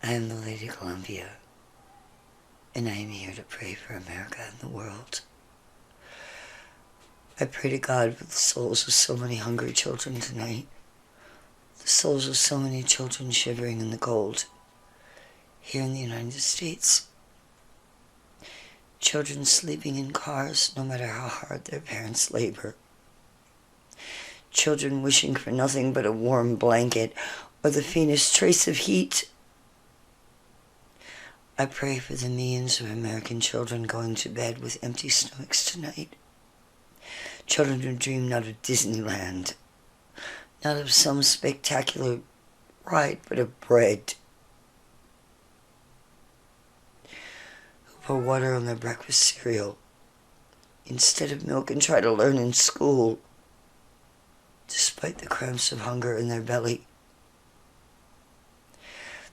I am the Lady Columbia, and I am here to pray for America and the world. I pray to God for the souls of so many hungry children tonight, the souls of so many children shivering in the cold here in the United States, children sleeping in cars no matter how hard their parents labor, children wishing for nothing but a warm blanket or the faintest trace of heat. I pray for the millions of American children going to bed with empty stomachs tonight. Children who dream not of Disneyland, not of some spectacular ride, but of bread. Who pour water on their breakfast cereal instead of milk and try to learn in school, despite the cramps of hunger in their belly.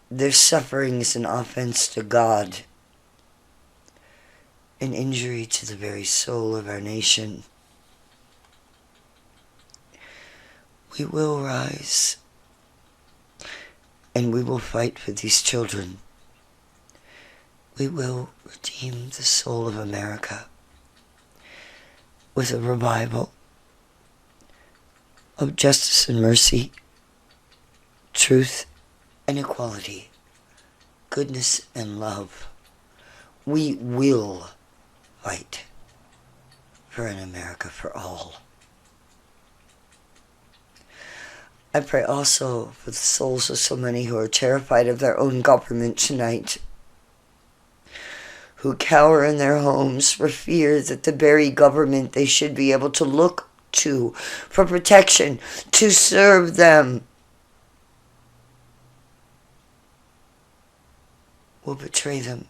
Their suffering is an offense to God, an injury to the very soul of our nation. We will rise, and we will fight for these children. We will redeem the soul of America with a revival of justice and mercy, truth and equality, goodness and love. We will fight for an America for all. I pray also for the souls of so many who are terrified of their own government tonight, who cower in their homes for fear that the very government they should be able to look to for protection, to serve them, will betray them,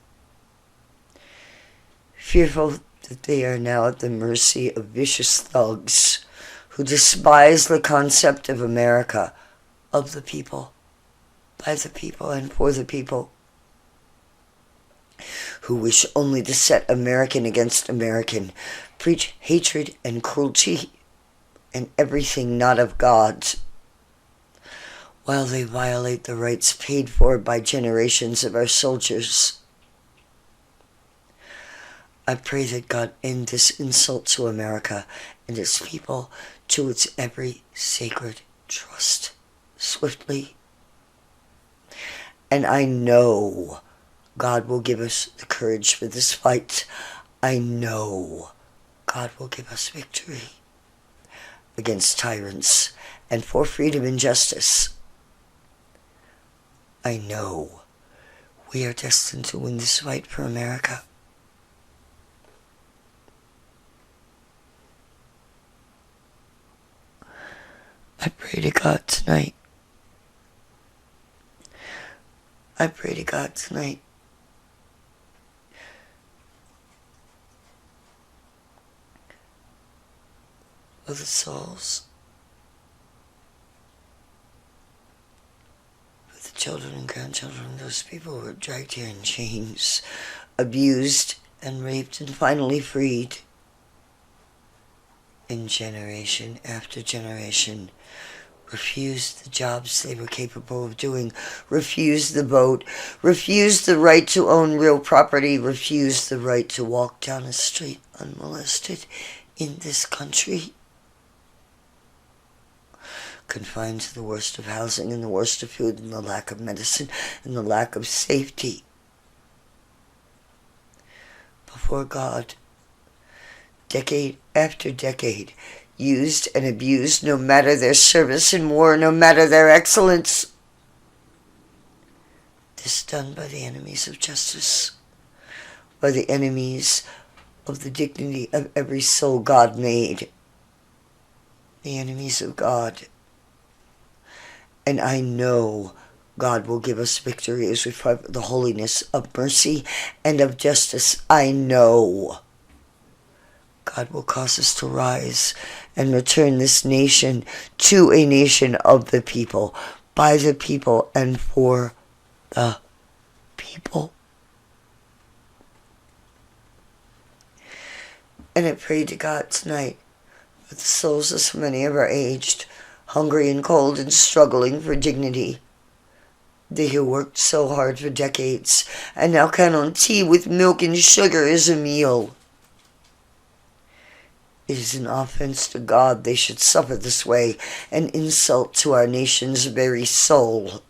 fearful that they are now at the mercy of vicious thugs who despise the concept of America, of the people, by the people, and for the people, who wish only to set American against American, preach hatred and cruelty and everything not of God's, while they violate the rights paid for by generations of our soldiers. I pray that God end this insult to America and its people, to its every sacred trust, swiftly. And I know God will give us the courage for this fight. I know God will give us victory against tyrants and for freedom and justice. I know we are destined to win this fight for America. I pray to God tonight. I pray to God tonight for the souls, for the children and grandchildren, those people who were dragged here in chains, abused and raped and finally freed. In generation after generation, refused the jobs they were capable of doing, refused the vote, refused the right to own real property, refused the right to walk down a street unmolested in this country, confined to the worst of housing and the worst of food and the lack of medicine and the lack of safety. Before God, decade after decade, used and abused, no matter their service in war, no matter their excellence. This done by the enemies of justice, by the enemies of the dignity of every soul God made, the enemies of God. And I know God will give us victory as we fight for the holiness of mercy and of justice. I know God will cause us to rise and return this nation to a nation of the people, by the people, and for the people. And I pray to God tonight for the souls of so many of our aged, hungry and cold and struggling for dignity, They who worked so hard for decades and now count on tea with milk and sugar as a meal. It is an offense to God they should suffer this way, an insult to our nation's very soul.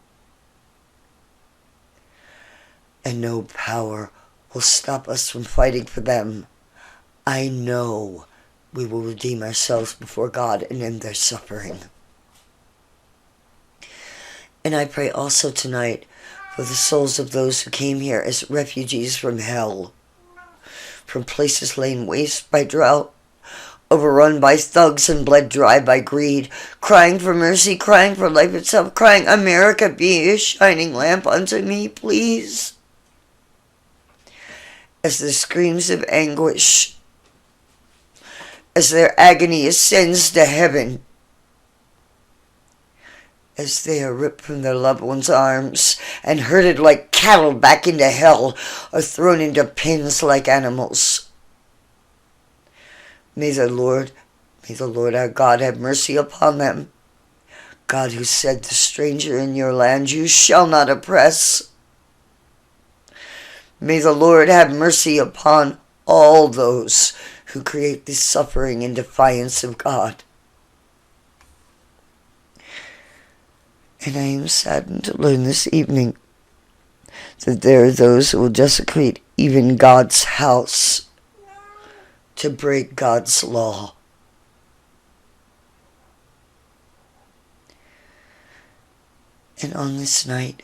And no power will stop us from fighting for them. I know we will redeem ourselves before God and end their suffering. And I pray also tonight for the souls of those who came here as refugees from hell, from places laid waste by drought, overrun by thugs and bled dry by greed, crying for mercy, crying for life itself, crying, America, be a shining lamp unto me, please. As the screams of anguish, as their agony ascends to heaven, as they are ripped from their loved ones' arms and herded like cattle back into hell, or thrown into pens like animals. May the Lord our God have mercy upon them. God who said, the stranger in your land you shall not oppress. May the Lord have mercy upon all those who create this suffering in defiance of God. And I am saddened to learn this evening that there are those who will desecrate even God's house to break God's law. And on this night,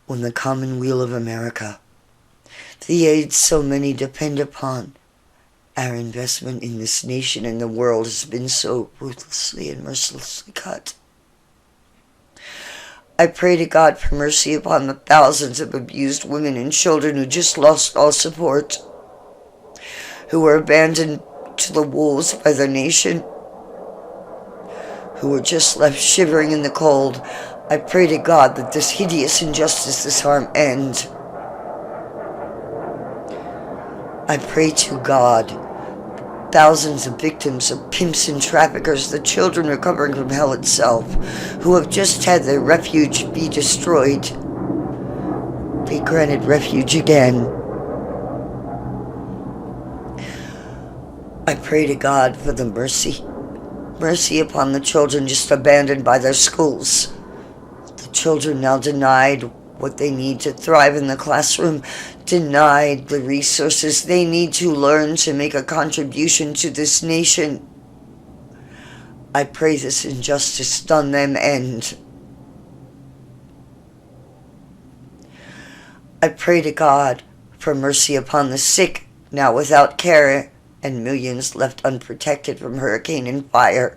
when the commonweal of America, the aid so many depend upon, our investment in this nation and the world has been so ruthlessly and mercilessly cut. I pray to God for mercy upon the thousands of abused women and children who just lost all support, who were abandoned to the wolves by their nation, who were just left shivering in the cold. I pray to God that this hideous injustice, this harm, end. I pray to God, thousands of victims of pimps and traffickers, the children recovering from hell itself, who have just had their refuge be destroyed, be granted refuge again. I pray to God for the mercy upon the children just abandoned by their schools. The children now denied what they need to thrive in the classroom, denied the resources they need to learn to make a contribution to this nation. I pray this injustice done them end. I pray to God for mercy upon the sick, now without care, and millions left unprotected from hurricane and fire.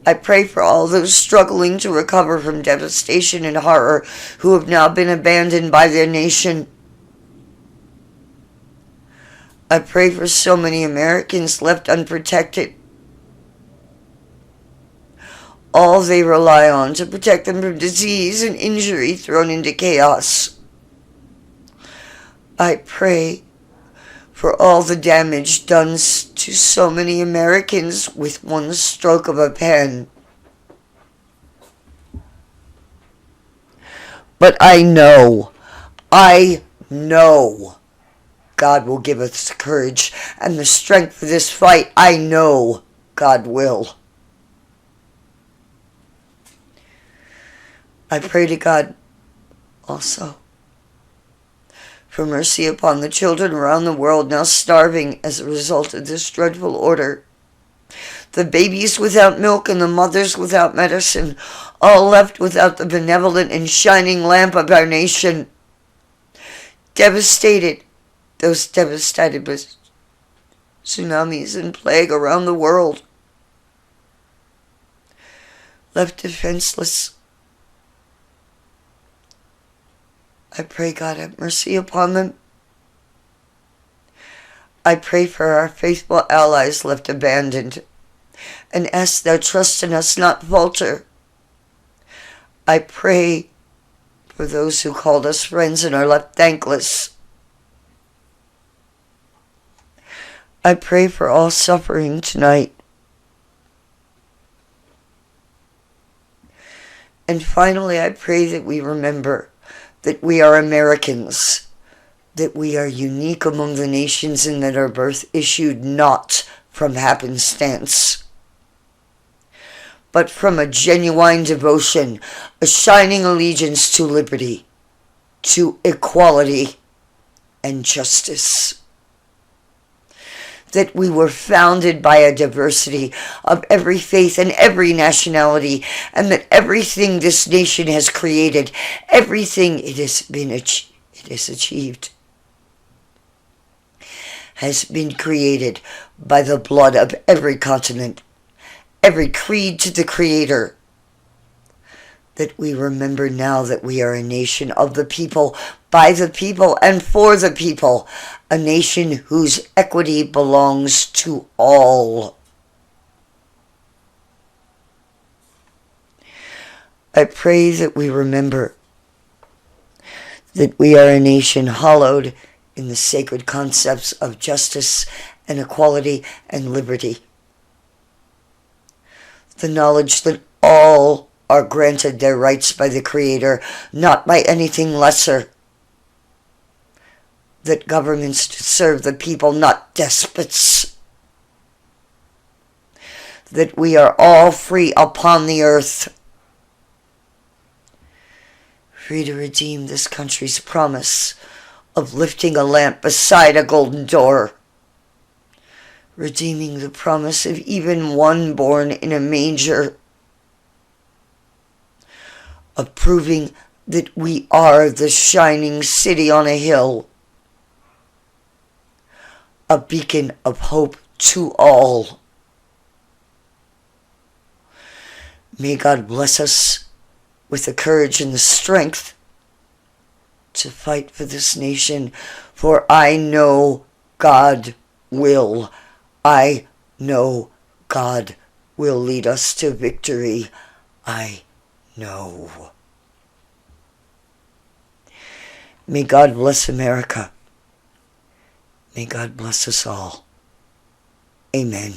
I pray for all those struggling to recover from devastation and horror who have now been abandoned by their nation. I pray for so many Americans left unprotected. All they rely on to protect them from disease and injury thrown into chaos. I pray for all the damage done to so many Americans with one stroke of a pen. But I know God will give us the courage and the strength for this fight. I know God will. I pray to God also for mercy upon the children around the world now starving as a result of this dreadful order. The babies without milk and the mothers without medicine, all left without the benevolent and shining lamp of our nation. Devastated, those devastated by tsunamis and plague around the world. Left defenseless. I pray God have mercy upon them. I pray for our faithful allies left abandoned, and ask their trust in us not falter. I pray for those who called us friends and are left thankless. I pray for all suffering tonight. And finally, I pray that we remember that we are Americans, that we are unique among the nations, and that our birth issued not from happenstance, but from a genuine devotion, a shining allegiance to liberty, to equality, and justice. That we were founded by a diversity of every faith and every nationality, and that everything this nation has created, everything it has achieved, has been created by the blood of every continent, every creed to the Creator. That we remember now that we are a nation of the people, by the people, and for the people, a nation whose equity belongs to all. I pray that we remember that we are a nation hallowed in the sacred concepts of justice and equality and liberty. The knowledge that all are granted their rights by the Creator, not by anything lesser. That governments serve the people, not despots. That we are all free upon the earth, free to redeem this country's promise of lifting a lamp beside a golden door, redeeming the promise of even one born in a manger, of proving that we are the shining city on a hill, a beacon of hope to all. May God bless us with the courage and the strength to fight for this nation, for I know God will. I know God will lead us to victory. I know. May God bless America. May God bless us all. Amen.